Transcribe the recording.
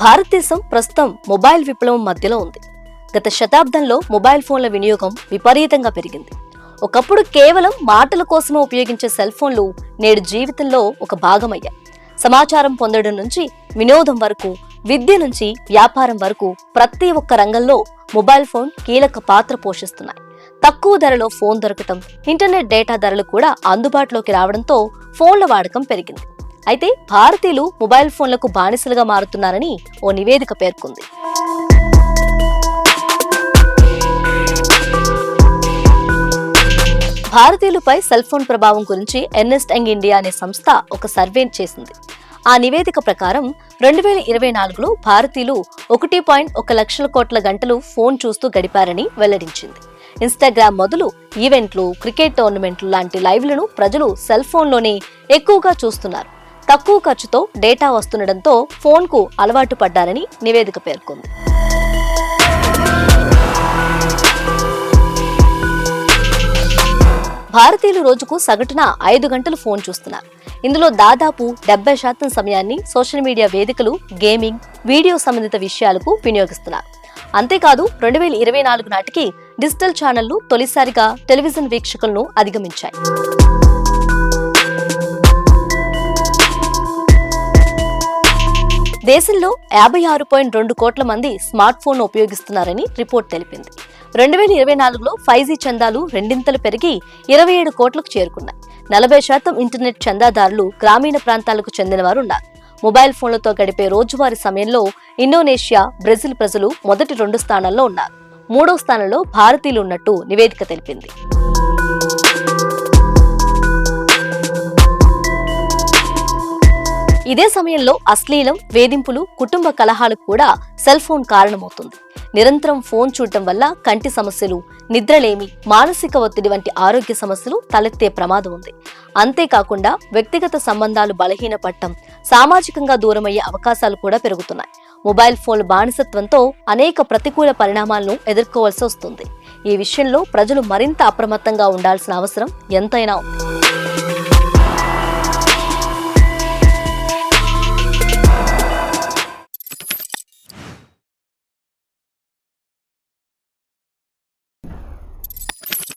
భారతదేశం ప్రస్తుతం మొబైల్ విప్లవం మధ్యలో ఉంది. గత శతాబ్దంలో మొబైల్ ఫోన్ల వినియోగం విపరీతంగా పెరిగింది. ఒకప్పుడు కేవలం మాటల కోసమే ఉపయోగించే సెల్ ఫోన్లు నేడు జీవితంలో ఒక భాగమయ్యాయి. సమాచారం పొందడం నుంచి వినోదం వరకు, విద్య నుంచి వ్యాపారం వరకు ప్రతి ఒక్క రంగంలో మొబైల్ ఫోన్ కీలక పాత్ర పోషిస్తున్నాయి. తక్కువ ధరలో ఫోన్ దొరకటం, ఇంటర్నెట్ డేటా ధరలు కూడా అందుబాటులోకి రావడంతో ఫోన్ల వాడకం పెరిగింది. అయితే భారతీయులు మొబైల్ ఫోన్లకు బానిసలుగా మారుతున్నారని ఓ నివేదిక పేర్కొంది. భారతీయులపై సెల్ ఫోన్ ప్రభావం గురించి ఎర్నెస్ట్ యంగ్ ఇండియా అనే సంస్థ ఒక సర్వే చేసింది. ఆ నివేదిక ప్రకారం 2024లో భారతీయులు 1.1 లక్షల కోట్ల గంటలు ఫోన్ చూస్తూ గడిపారని వెల్లడించింది. ఇన్స్టాగ్రామ్ మొదలు ఈవెంట్లు, క్రికెట్ టోర్నమెంట్లు లాంటి లైవ్లను ప్రజలు సెల్ ఫోన్లోనే ఎక్కువగా చూస్తున్నారు. తక్కువ ఖర్చుతో డేటా వస్తుండటంతో ఫోన్కు అలవాటు పడ్డారని నివేదిక పేర్కొంది. భారతీయులు రోజుకు సగటున 5 గంటలు ఫోన్ చూస్తున్నారు. ఇందులో దాదాపు 70% సమయాన్ని సోషల్ మీడియా వేదికలు, గేమింగ్, వీడియో సంబంధిత విషయాలకు వినియోగిస్తున్నారు. అంతేకాదు 2024 నాటికి డిజిటల్ ఛానళ్లు తొలిసారిగా టెలివిజన్ వీక్షకులను అధిగమించాయి. దేశంలో 56.2 కోట్ల మంది స్మార్ట్ ఫోన్ ఉపయోగిస్తున్నారని రిపోర్ట్ తెలిపింది. 2024లో 5G చందాలు రెండింతలు పెరిగి 27 కోట్లకు చేరుకున్నాయి. 40% ఇంటర్నెట్ చందాదారులు గ్రామీణ ప్రాంతాలకు చెందిన వారు ఉన్నారు. మొబైల్ ఫోన్లతో గడిపే రోజువారీ సమయంలో ఇండోనేషియా, బ్రెజిల్ ప్రజలు మొదటి 2 స్థానాల్లో ఉన్నారు. 3వ స్థానంలో భారతీయులు ఉన్నట్టు నివేదిక తెలిపింది. ఇదే సమయంలో అశ్లీలం, వేధింపులు, కుటుంబ కలహాలకు కూడా సెల్ ఫోన్ కారణమవుతుంది. నిరంతరం ఫోన్ చూడటం వల్ల కంటి సమస్యలు, నిద్రలేమి, మానసిక ఒత్తిడి వంటి ఆరోగ్య సమస్యలు తలెత్తే ప్రమాదం ఉంది. అంతేకాకుండా వ్యక్తిగత సంబంధాలు బలహీనపడటం, సామాజికంగా దూరమయ్యే అవకాశాలు కూడా పెరుగుతున్నాయి. మొబైల్ ఫోన్ల బానిసత్వంతో అనేక ప్రతికూల పరిణామాలను ఎదుర్కోవాల్సి వస్తుంది. ఈ విషయంలో ప్రజలు మరింత అప్రమత్తంగా ఉండాల్సిన అవసరం ఎంతైనా ఉంది.